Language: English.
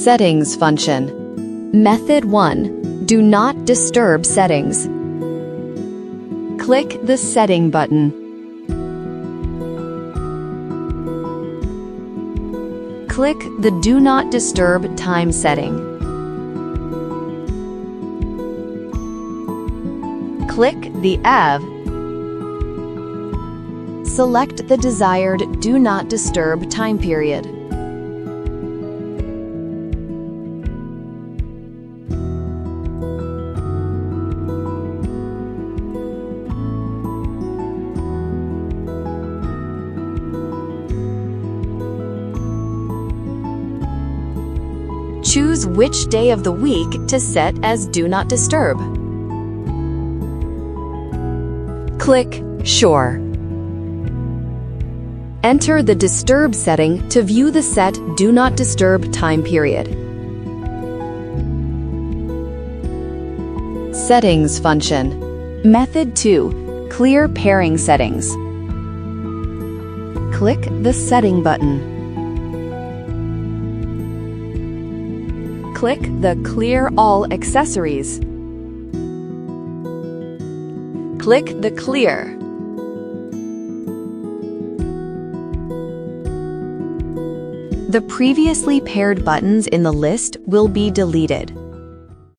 Settings function. Method 1. Do not disturb settings. Click the Setting button. Click the Do Not Disturb time setting. Click the AV. Select the desired Do Not Disturb time period. Choose which day of the week to set as Do Not Disturb. Click Sure. Enter the Disturb setting to view the set Do Not Disturb time period. Settings function. Method 2. Clear pairing settings. Click the Setting button. Click the Clear All Accessories. Click the Clear. The previously paired buttons in the list will be deleted.